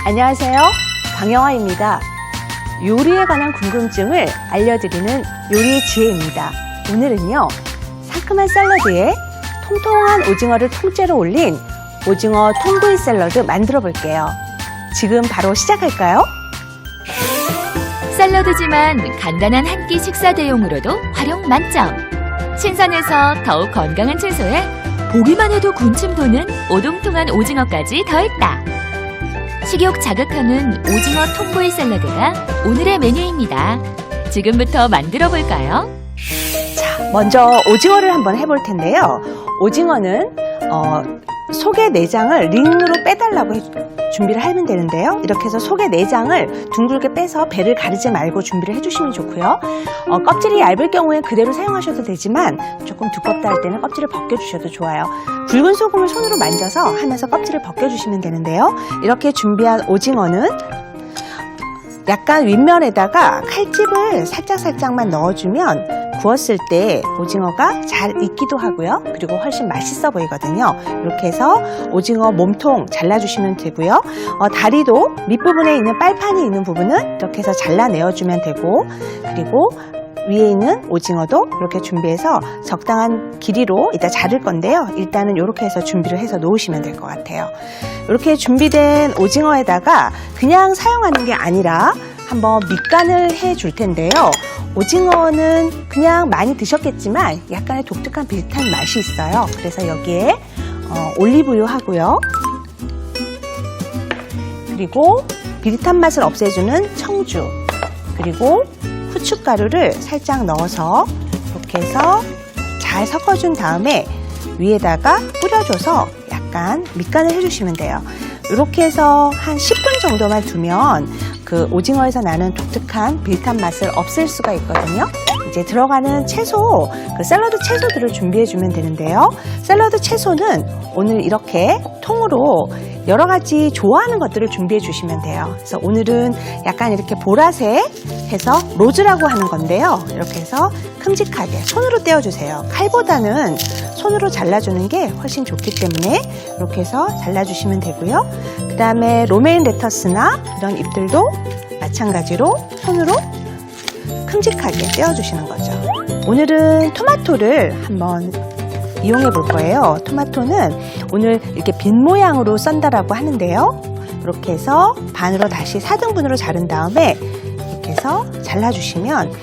안녕하세요. 강영아입니다. 요리에 관한 궁금증을 알려드리는 요리의 지혜입니다. 오늘은요, 상큼한 샐러드에 통통한 오징어를 통째로 올린 오징어 통구이 샐러드 만들어 볼게요. 지금 바로 시작할까요? 샐러드지만 간단한 한 끼 식사 대용으로도 활용 만점. 신선해서 더욱 건강한 채소에 보기만 해도 군침 도는 오동통한 오징어까지 더했다. 식욕 자극하는 오징어 통구이 샐러드가 오늘의 메뉴입니다. 지금부터 만들어 볼까요? 자, 먼저 오징어를 한번 해볼 텐데요. 오징어는 속의 내장을 링으로 빼달라고 준비를 하면 되는데요. 이렇게 해서 속의 내장을 둥글게 빼서 배를 가르지 말고 준비를 해주시면 좋고요. 껍질이 얇을 경우엔 그대로 사용하셔도 되지만 조금 두껍다 할 때는 껍질을 벗겨주셔도 좋아요. 굵은 소금을 손으로 만져서 하면서 껍질을 벗겨주시면 되는데요. 이렇게 준비한 오징어는 약간 윗면에다가 칼집을 살짝만 넣어주면 구웠을 때 오징어가 잘 익기도 하고요. 그리고 훨씬 맛있어 보이거든요. 이렇게 해서 오징어 몸통 잘라주시면 되고요. 다리도 밑부분에 있는 빨판이 있는 부분은 이렇게 해서 잘라내어주면 되고, 그리고 위에 있는 오징어도 이렇게 준비해서 적당한 길이로 이따 자를 건데요. 일단은 이렇게 해서 준비를 해서 놓으시면 될 것 같아요. 이렇게 준비된 오징어에다가 그냥 사용하는 게 아니라 한번 밑간을 해 줄 텐데요. 오징어는 그냥 많이 드셨겠지만 약간의 독특한 비슷한 맛이 있어요. 그래서 여기에 올리브유 하고요. 그리고 비릿한 맛을 없애주는 청주, 그리고 후춧가루를 살짝 넣어서 이렇게 해서 잘 섞어준 다음에 위에다가 뿌려줘서 약간 밑간을 해주시면 돼요. 이렇게 해서 한 10분 정도만 두면 그 오징어에서 나는 독특한 비릿한 맛을 없앨 수가 있거든요. 이제 들어가는 채소, 그 샐러드 채소들을 준비해주면 되는데요. 샐러드 채소는 오늘 이렇게 통으로 여러 가지 좋아하는 것들을 준비해 주시면 돼요. 그래서 오늘은 약간 이렇게 보라색 해서 로즈라고 하는 건데요. 이렇게 해서 큼직하게 손으로 떼어주세요. 칼보다는 손으로 잘라주는 게 훨씬 좋기 때문에 이렇게 해서 잘라주시면 되고요. 그 다음에 로메인 레터스나 이런 잎들도 마찬가지로 손으로 큼직하게 떼어주시는 거죠. 오늘은 토마토를 한번 이용해 볼 거예요. 토마토는 오늘 이렇게 빈 모양으로 썬다라고 하는데요. 이렇게 해서 반으로 다시 4등분으로 자른 다음에 이렇게 해서 잘라주시면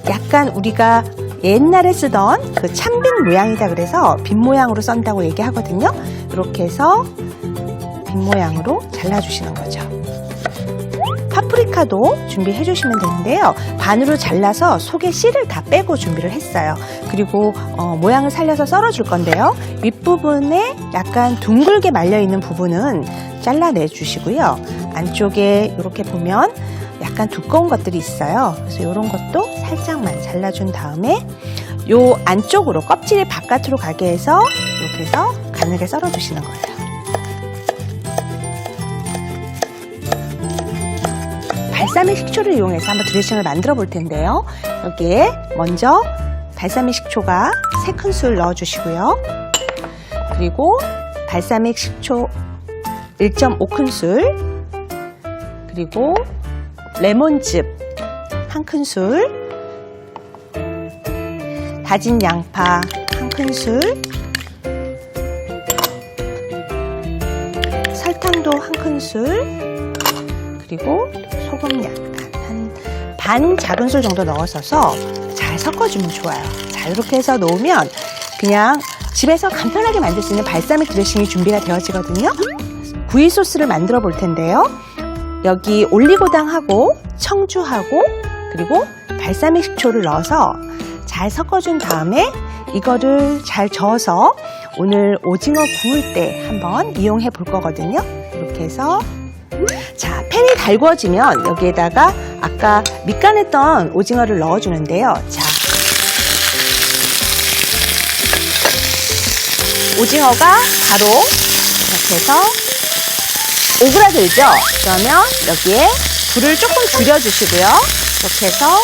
약간 우리가 옛날에 쓰던 그 참빈 모양이다 그래서 빈 모양으로 썬다고 얘기하거든요. 이렇게 해서 빈 모양으로 잘라주시는 거죠. 파프리카도 준비해 주시면 되는데요. 반으로 잘라서 속에 씨를 다 빼고 준비를 했어요. 그리고 모양을 살려서 썰어 줄 건데요. 윗부분에 약간 둥글게 말려 있는 부분은 잘라내 주시고요. 안쪽에 이렇게 보면 약간 두꺼운 것들이 있어요. 그래서 이런 것도 살짝만 잘라준 다음에 요 안쪽으로 껍질이 바깥으로 가게 해서 이렇게 해서 가늘게 썰어 주시는 거예요. 발사믹 식초를 이용해서 한번 드레싱을 만들어 볼 텐데요. 여기에 먼저 발사믹 식초가 3큰술 넣어주시고요. 그리고 발사믹 식초 1.5큰술, 그리고 레몬즙 1큰술, 다진 양파 1큰술, 설탕도 1큰술, 그리고 소금 약간 한 반 작은술 정도 넣어서 잘 섞어주면 좋아요. 자, 이렇게 해서 놓으면 그냥 집에서 간편하게 만들 수 있는 발사믹 드레싱이 준비가 되어지거든요. 구이 소스를 만들어 볼 텐데요. 여기 올리고당하고 청주하고 그리고 발사믹 식초를 넣어서 잘 섞어준 다음에 이거를 잘 저어서 오늘 오징어 구울 때 한번 이용해 볼 거거든요. 이렇게 해서 자, 팬이 달궈지면 여기에다가 아까 밑간했던 오징어를 넣어주는데요. 자, 오징어가 바로 이렇게 해서 오그라들죠? 그러면 여기에 불을 조금 줄여주시고요. 이렇게 해서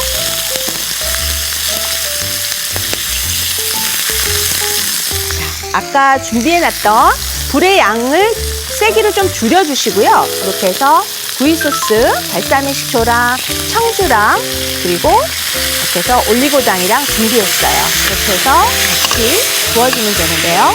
자, 아까 준비해놨던 불의 양을 세기를 좀 줄여주시고요. 이렇게 해서 구이 소스, 발사믹 식초랑 청주랑 그리고 이렇게 해서 올리고당이랑 준비했어요. 이렇게 해서 같이 구워주면 되는데요.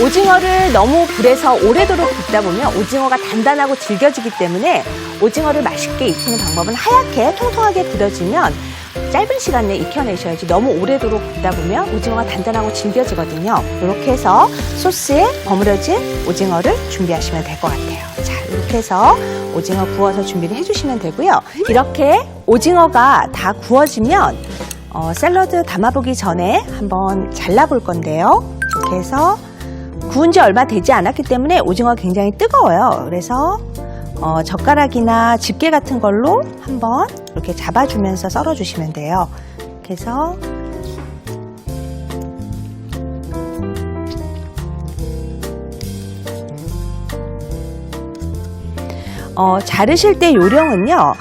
오징어를 너무 불에서 오래도록 굽다 보면 오징어가 단단하고 질겨지기 때문에 오징어를 맛있게 익히는 방법은 하얗게 통통하게 굽여지면 짧은 시간 내에 익혀내셔야지 너무 오래도록 굽다 보면 오징어가 단단하고 질겨지거든요. 이렇게 해서 소스에 버무려진 오징어를 준비하시면 될 것 같아요. 자, 이렇게 해서 오징어 구워서 준비를 해주시면 되고요. 이렇게 오징어가 다 구워지면 샐러드 담아보기 전에 한번 잘라볼 건데요. 이렇게 해서 구운 지 얼마 되지 않았기 때문에 오징어가 굉장히 뜨거워요. 그래서 젓가락이나 집게 같은 걸로 한번 이렇게 잡아주면서 썰어주시면 돼요. 그래서 자르실 때 요령은요.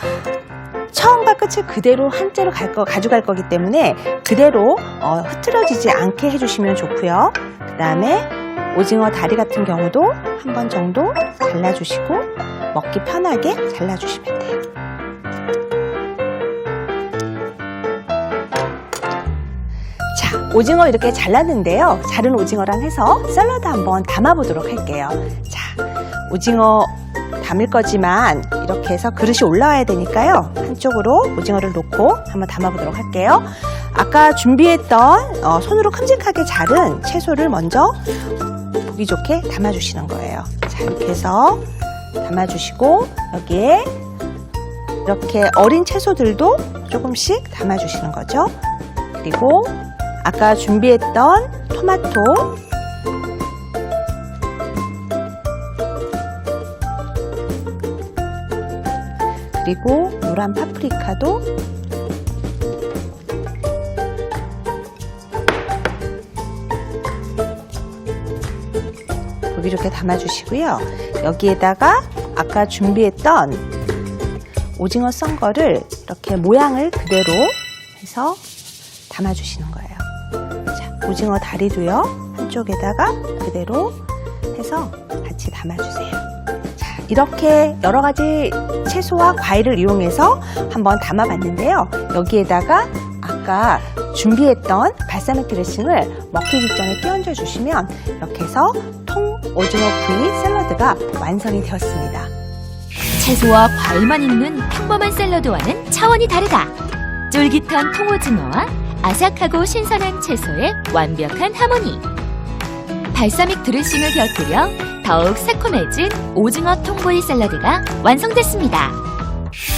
처음과 끝을 그대로 한째로 가져갈 거기 때문에 그대로 흐트러지지 않게 해주시면 좋고요. 그 다음에 오징어 다리 같은 경우도 한 번 정도 잘라주시고 먹기 편하게 잘라주시면 돼요. 자, 오징어 이렇게 잘랐는데요. 자른 오징어랑 해서 샐러드 한번 담아보도록 할게요. 자, 오징어 담을 거지만 이렇게 해서 그릇이 올라와야 되니까요. 한쪽으로 오징어를 놓고 한번 담아보도록 할게요. 아까 준비했던 손으로 큼직하게 자른 채소를 먼저 보기 좋게 담아주시는 거예요. 자, 이렇게 해서 담아주시고 여기에 이렇게 어린 채소들도 조금씩 담아주시는 거죠. 그리고 아까 준비했던 토마토, 그리고 노란 파프리카도 여기 이렇게 담아주시고요. 여기에다가 아까 준비했던 오징어 썬 거를 이렇게 모양을 그대로 해서 담아주시는 거예요. 자, 오징어 다리도요. 한쪽에다가 그대로 해서 같이 담아주세요. 자, 이렇게 여러 가지 채소와 과일을 이용해서 한번 담아봤는데요. 여기에다가 아까 준비했던 발사믹 드레싱을 먹기 직전에 끼얹어 주시면 이렇게 해서 통 오징어 구이 샐러드가 완성이 되었습니다. 채소와 과일만 있는 평범한 샐러드와는 차원이 다르다. 쫄깃한 통오징어와 아삭하고 신선한 채소의 완벽한 하모니. 발사믹 드레싱을 곁들여 더욱 새콤해진 오징어 통구이 샐러드가 완성됐습니다.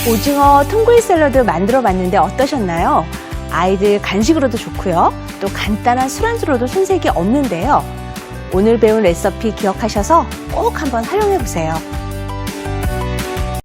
오징어 통구이 샐러드 만들어 봤는데 어떠셨나요? 아이들 간식으로도 좋고요. 또 간단한 술안주로도 손색이 없는데요. 오늘 배운 레시피 기억하셔서 꼭 한번 활용해 보세요.